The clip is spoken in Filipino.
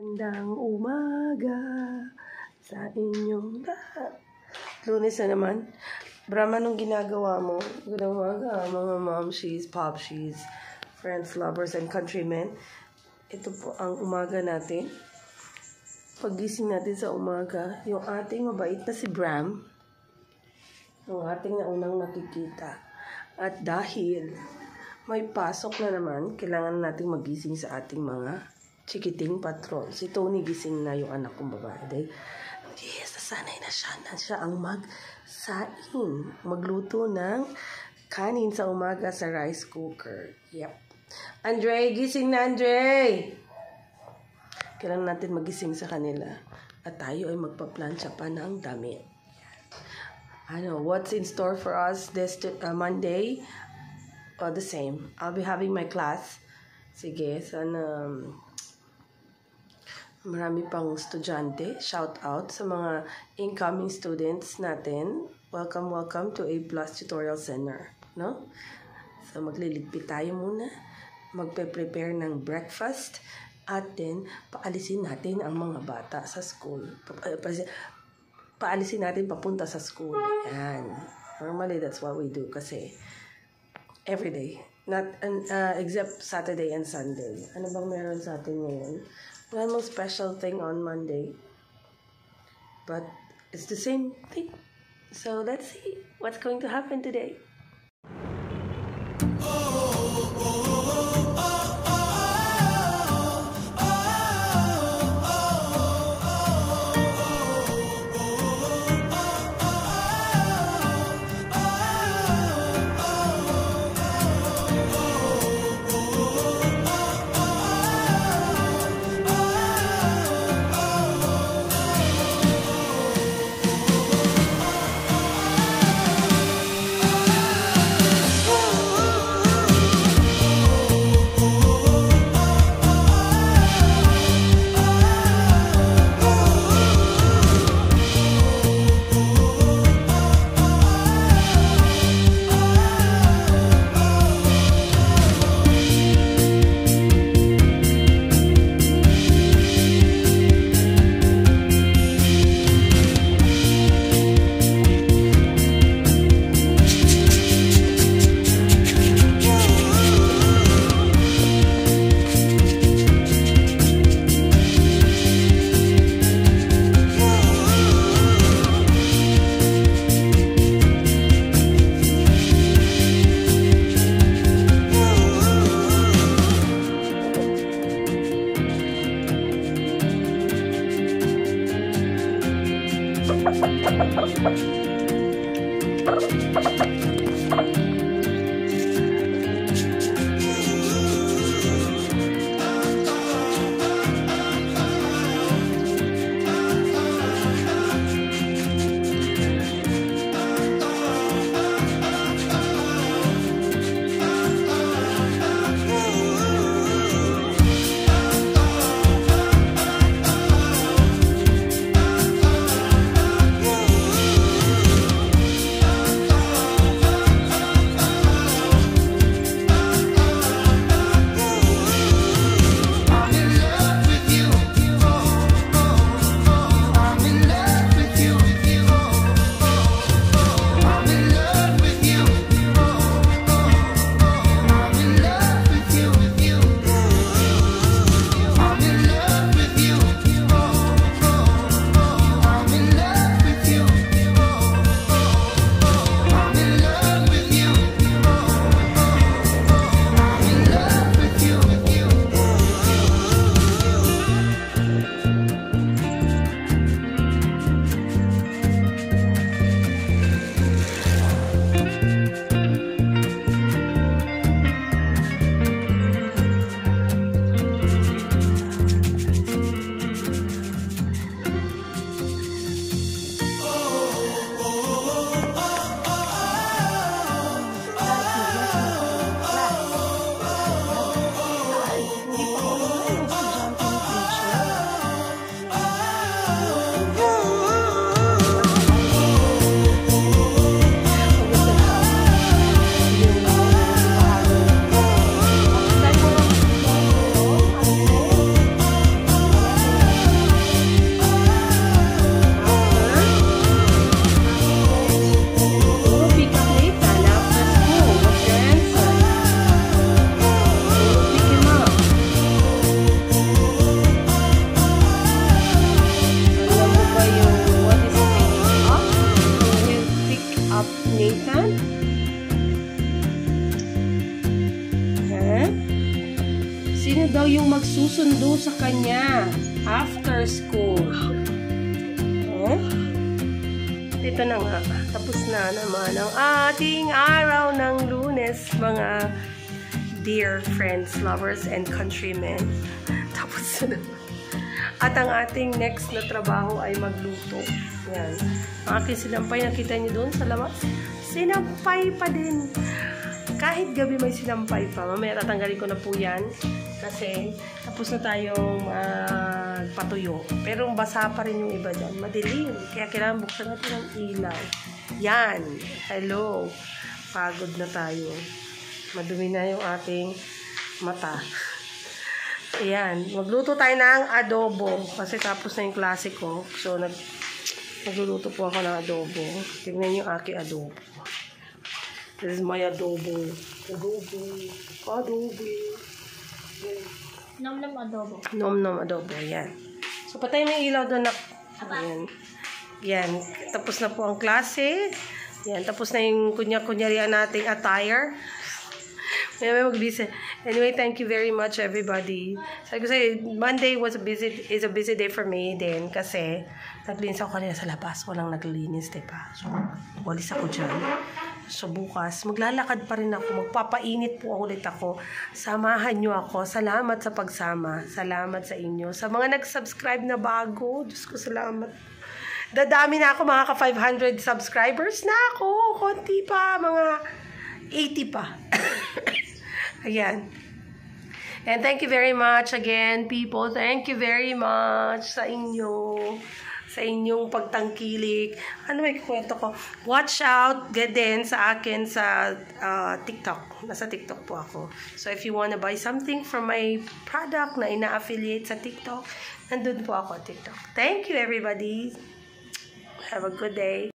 Magandang umaga sa inyong lahat. Lunes na naman. Brahma, anong ginagawa mo? Magandang umaga, mga momshies, popshies, friends, lovers, and countrymen. Ito po ang umaga natin. Paggising natin sa umaga, yung ating mabait na si Bram, yung ating naunang nakikita. At dahil may pasok na naman, kailangan nating magising sa ating mga chikiting patron. Si Tony gising na, yung anak kong babae. Dahil, yes, nasanay na siya ang magsaing. Magluto ng kanin sa umaga sa rice cooker. Yep. Andre, gising na, Andre! Kailangan natin magising sa kanila. At tayo ay magpa-plancha pa ng damit. Ano, what's in store for us this Monday? The same. I'll be having my class. Sige, sana marami pang estudyante. Shout out sa mga incoming students natin. Welcome to A+ Tutorial Center. No? So, magliligpit tayo muna. Magpe-prepare ng breakfast. At then, paalisin natin ang mga bata sa school. Paalisin natin papunta sa school. Yan. Normally, that's what we do. Kasi, every day. Not except Saturday and Sunday. Ano bang meron sa atin ngayon? Wala mong special thing on Monday. But it's the same thing. So let's see what's going to happen today. sa kanya after school. Ito na nga, tapos na naman ang ating araw ng Lunes, mga dear friends, lovers, and countrymen. Tapos na naman. At ang ating next na trabaho ay magluto. Yan. Ang aking sinampay, nakita niyo doon sa labas? Sinampay pa din. Kahit gabi may sinampay pa. Mamaya tatanggalin ko na po yan. Kasi tapos na tayong patuyo. Pero basa pa rin yung iba dyan. Madilim. Kaya kailangan buksan natin ang ilaw. Yan. Hello. Pagod na tayo. Madumi na yung ating mata. Ayan. Magluto tayo ng adobo. Kasi tapos na yung klase ko. So, nagluluto po ako ng adobo. Tignan yung aking adobo. This is my adobo. Adobo. Nom-nom adobo. Nom-nom adobo. Ayan. So, patay mo yung ilaw doon na. Ayan. Yan. Tapos na po ang klase. Yan. Tapos na yung kunya-kunyarian nating attire. May mag-busy. Anyway, thank you very much, everybody. Sabi ko sa'yo, Monday is a busy day for me din kasi naglinis ako kanina sa labas. Walang naglinis, diba? So, walis ako dyan. So, bukas, maglalakad pa rin ako. Magpapainit po ulit ako. Samahan nyo ako. Salamat sa pagsama. Salamat sa inyo. Sa mga nag-subscribe na bago, Diyos ko, salamat. Dadami na ako, mga ka-500 subscribers na ako. Konti pa, mga 80 pa. Ayan. And thank you very much again, people. Thank you very much sa inyong pagtangkilik. Ano may kwento ko? Watch out din sa akin sa TikTok. Nasa TikTok po ako. So if you wanna buy something from my product na ina-affiliate sa TikTok, nandun po ako TikTok. Thank you, everybody. Have a good day.